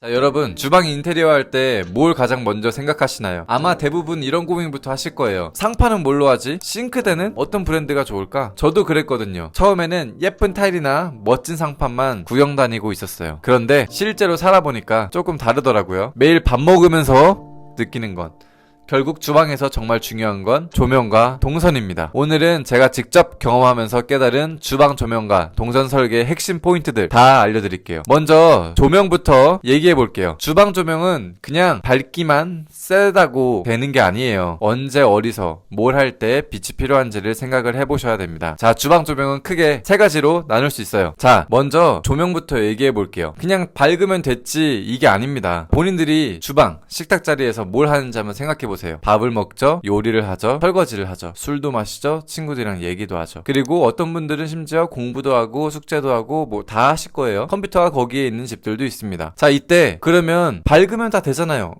자, 여러분, 주방 인테리어 할 때 뭘 가장 먼저 생각하시나요? 아마 대부분 이런 고민부터 하실 거예요. 상판은 뭘로 하지? 싱크대는 어떤 브랜드가 좋을까? 저도 그랬거든요. 처음에는 예쁜 타일이나 멋진 상판만 구경 다니고 있었어요. 그런데 실제로 살아보니까 조금 다르더라고요. 매일 밥 먹으면서 느끼는 건 결국 주방에서 정말 중요한 건 조명과 동선입니다. 오늘은 제가 직접 경험하면서 깨달은 주방 조명과 동선 설계의 핵심 포인트들 다 알려드릴게요. 먼저 조명부터 얘기해볼게요. 주방 조명은 그냥 밝기만 세다고 되는 게 아니에요. 언제 어디서 뭘 할 때 빛이 필요한지를 생각을 해보셔야 됩니다. 자, 주방 조명은 크게 세 가지로 나눌 수 있어요. 자, 먼저 조명부터 얘기해볼게요. 그냥 밝으면 됐지 이게 아닙니다. 본인들이 주방, 식탁 자리에서 뭘 하는지 한번 생각해보세요. 밥을 먹죠, 요리를 하죠, 설거지를 하죠, 술도 마시죠, 친구들이랑 얘기도 하죠. 그리고 어떤 분들은 심지어 공부도 하고 숙제도 하고 뭐 다 하실 거예요. 컴퓨터가 거기에 있는 집들도 있습니다. 자, 이때 그러면 밝으면 다 되잖아요.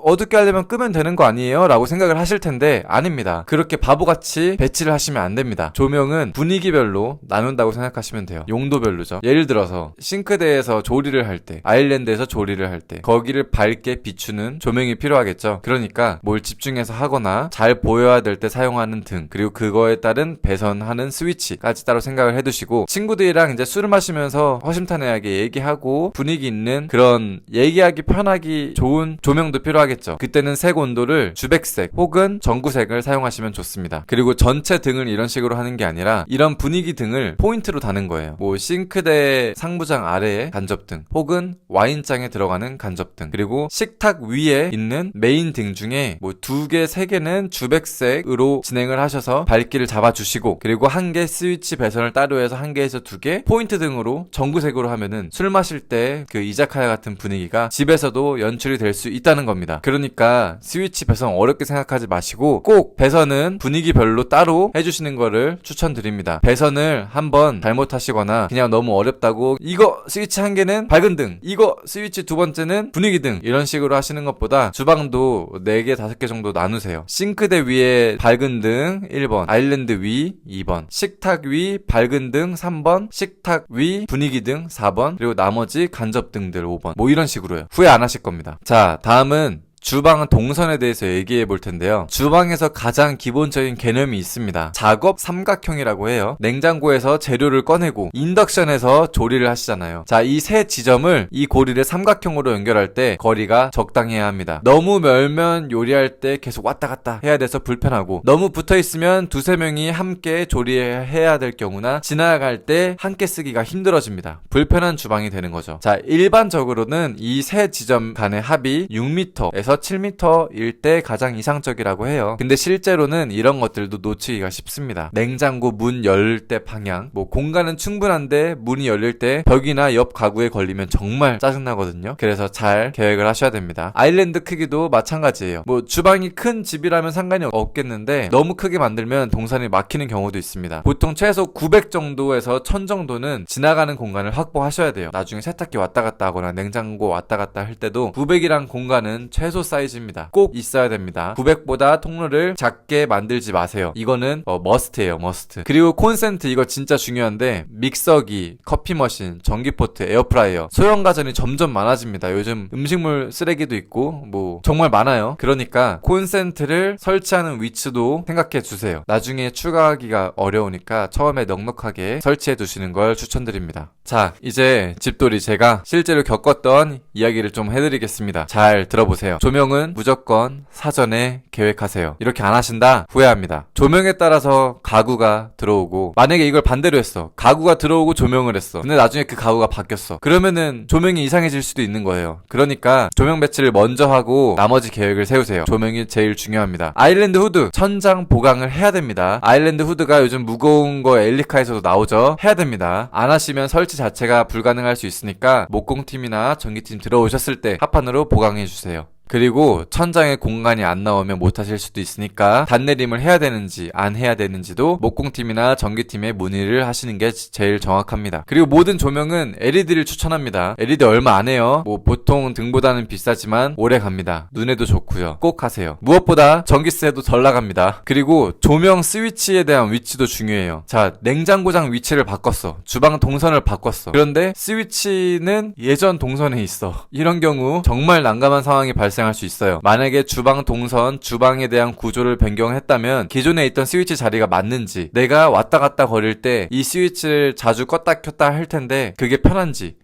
어둡게 하려면 끄면 되는 거 아니에요? 라고 생각을 하실 텐데 아닙니다. 그렇게 바보같이 배치를 하시면 안 됩니다. 조명은 분위기별로 나눈다고 생각하시면 돼요. 용도별로죠. 예를 들어서 싱크대에서 조리를 할 때, 아일랜드에서 조리를 할 때 거기를 밝게 비추는 조명이 필요하겠죠. 그러니까 뭘 집중해서 하거나 잘 보여야 될 때 사용하는 등, 그리고 그거에 따른 배선하는 스위치까지 따로 생각을 해두시고, 친구들이랑 이제 술을 마시면서 허심탄회하게 얘기하고 분위기 있는 그런 얘기하기 편하기 좋은 조명도 필요하겠죠. 그때는 색 온도를 주백색 혹은 전구색을 사용하시면 좋습니다. 그리고 전체 등을 이런 식으로 하는 게 아니라 이런 분위기 등을 포인트로 다는 거예요. 뭐 싱크대 상부장 아래에 간접등 혹은 와인장에 들어가는 간접등, 그리고 식탁 위에 있는 메인 등 중에 뭐 2개, 3개는 주백색으로 진행을 하셔서 밝기를 잡아주시고, 그리고 1개 스위치 배선을 따로 해서 1개에서 2개 포인트 등으로 전구색으로 하면은 술 마실 때 그 이자카야 같은 분위기가 집에서도 연출이 될 수 있다는 겁니다. 그러니까 스위치 배선 어렵게 생각하지 마시고 꼭 배선은 분위기별로 따로 해주시는 거를 추천드립니다. 배선을 한번 잘못하시거나 그냥 너무 어렵다고 이거 스위치 1개는 밝은 등, 이거 스위치 2번째는 분위기 등 이런 식으로 하시는 것보다 주방도 4개, 5개 정도 나누세요. 싱크대 위에 밝은 등 1번, 아일랜드 위 2번, 식탁 위 밝은 등 3번, 식탁 위 분위기 등 4번, 그리고 나머지 간접 등들 5번. 뭐 이런 식으로요. 후회 안 하실 겁니다. 자, 다음은 주방 동선에 대해서 얘기해 볼 텐데요. 주방에서 가장 기본적인 개념이 있습니다. 작업 삼각형이라고 해요. 냉장고에서 재료를 꺼내고 인덕션에서 조리를 하시잖아요. 자, 이 세 지점을 이 고리를 삼각형으로 연결할 때 거리가 적당해야 합니다. 너무 멀면 요리할 때 계속 왔다 갔다 해야 돼서 불편하고, 너무 붙어 있으면 2-3명이 함께 조리해야 될 경우나 지나갈 때 함께 쓰기가 힘들어집니다. 불편한 주방이 되는 거죠. 자, 일반적으로는 이 세 지점 간의 합이 6m에서 7m일 때 가장 이상적이라고 해요. 근데 실제로는 이런 것들도 놓치기가 쉽습니다. 냉장고 문 열 때 방향, 뭐 공간은 충분한데 문이 열릴 때 벽이나 옆 가구에 걸리면 정말 짜증나거든요. 그래서 잘 계획을 하셔야 됩니다. 아일랜드 크기도 마찬가지예요. 뭐 주방이 큰 집이라면 상관이 없겠는데 너무 크게 만들면 동선이 막히는 경우도 있습니다. 보통 최소 900 정도에서 1000 정도는 지나가는 공간을 확보하셔야 돼요. 나중에 세탁기 왔다 갔다 하거나 냉장고 왔다 갔다 할 때도 900이란 공간은 최소 사이즈입니다. 꼭 있어야 됩니다. 900보다 통로를 작게 만들지 마세요. 이거는 머스트예요, 머스트. 그리고 콘센트, 이거 진짜 중요한데 믹서기, 커피 머신, 전기포트, 에어프라이어, 소형 가전이 점점 많아집니다. 요즘 음식물 쓰레기도 있고 뭐 정말 많아요. 그러니까 콘센트를 설치하는 위치도 생각해 주세요. 나중에 추가하기가 어려우니까 처음에 넉넉하게 설치해 두시는 걸 추천드립니다. 자, 이제 집돌이 제가 실제로 겪었던 이야기를 좀 해드리겠습니다. 잘 들어보세요. 조명은 무조건 사전에 계획하세요. 이렇게 안 하신다? 후회합니다. 조명에 따라서 가구가 들어오고, 만약에 이걸 반대로 했어. 가구가 들어오고 조명을 했어. 근데 나중에 그 가구가 바뀌었어. 그러면은 조명이 이상해질 수도 있는 거예요. 그러니까 조명 배치를 먼저 하고 나머지 계획을 세우세요. 조명이 제일 중요합니다. 아일랜드 후드, 천장 보강을 해야 됩니다. 아일랜드 후드가 요즘 무거운 거 엘리카에서도 나오죠. 해야 됩니다. 안 하시면 설치 자체가 불가능할 수 있으니까 목공팀이나 전기팀 들어오셨을 때 합판으로 보강해 주세요. 그리고 천장에 공간이 안 나오면 못하실 수도 있으니까 단내림을 해야 되는지 안 해야 되는지도 목공팀이나 전기팀에 문의를 하시는 게 제일 정확합니다. 그리고 모든 조명은 LED를 추천합니다. LED 얼마 안 해요. 뭐 보통 등보다는 비싸지만 오래 갑니다. 눈에도 좋고요. 꼭 하세요. 무엇보다 전기세도 덜 나갑니다. 그리고 조명 스위치에 대한 위치도 중요해요. 자, 냉장고장 위치를 바꿨어. 주방 동선을 바꿨어. 그런데 스위치는 예전 동선에 있어. 이런 경우 정말 난감한 상황이 발생할 수 있어요. 만약에 주방 동선, 주방에 대한 구조를 변경했다면 기존에 있던 스위치 자리가 맞는지, 내가 왔다 갔다 거릴 때 이 스위치를 자주 껐다 켰다 할 텐데 그게 편한지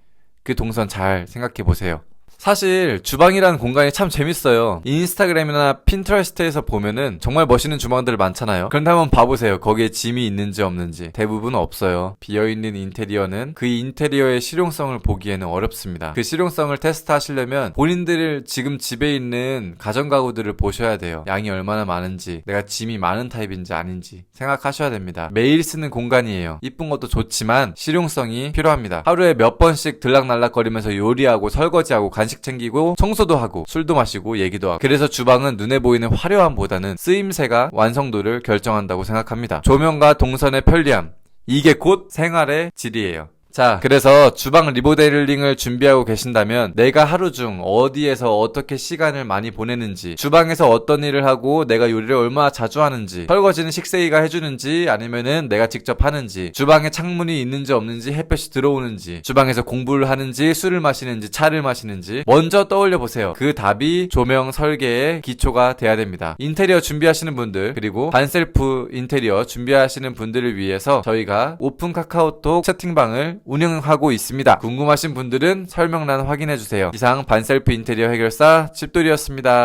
그 동선 잘 생각해 보세요. 사실 주방이라는 공간이 참 재밌어요. 인스타그램이나 핀터레스트에서 보면은 정말 멋있는 주방들 많잖아요. 그런데 한번 봐보세요. 거기에 짐이 있는지 없는지. 대부분 없어요. 비어있는 인테리어는 그 인테리어의 실용성을 보기에는 어렵습니다. 그 실용성을 테스트하시려면 본인들 지금 집에 있는 가전가구들을 보셔야 돼요. 양이 얼마나 많은지, 내가 짐이 많은 타입인지 아닌지 생각하셔야 됩니다. 매일 쓰는 공간이에요. 이쁜 것도 좋지만 실용성이 필요합니다. 하루에 몇 번씩 들락날락거리면서 요리하고 설거지하고 간식 챙기고 청소도 하고 술도 마시고 얘기도 하고, 그래서 주방은 눈에 보이는 화려함보다는 쓰임새가 완성도를 결정한다고 생각합니다. 조명과 동선의 편리함, 이게 곧 생활의 질이에요. 자, 그래서 주방 리모델링을 준비하고 계신다면 내가 하루 중 어디에서 어떻게 시간을 많이 보내는지, 주방에서 어떤 일을 하고 내가 요리를 얼마나 자주 하는지, 설거지는 식세기가 해주는지 아니면은 내가 직접 하는지, 주방에 창문이 있는지 없는지, 햇볕이 들어오는지, 주방에서 공부를 하는지 술을 마시는지 차를 마시는지 먼저 떠올려 보세요. 그 답이 조명 설계의 기초가 돼야 됩니다. 인테리어 준비하시는 분들, 그리고 반셀프 인테리어 준비하시는 분들을 위해서 저희가 오픈 카카오톡 채팅방을 운영하고 있습니다. 궁금하신 분들은 설명란 확인해주세요. 이상 반셀프 인테리어 해결사 집돌이였습니다.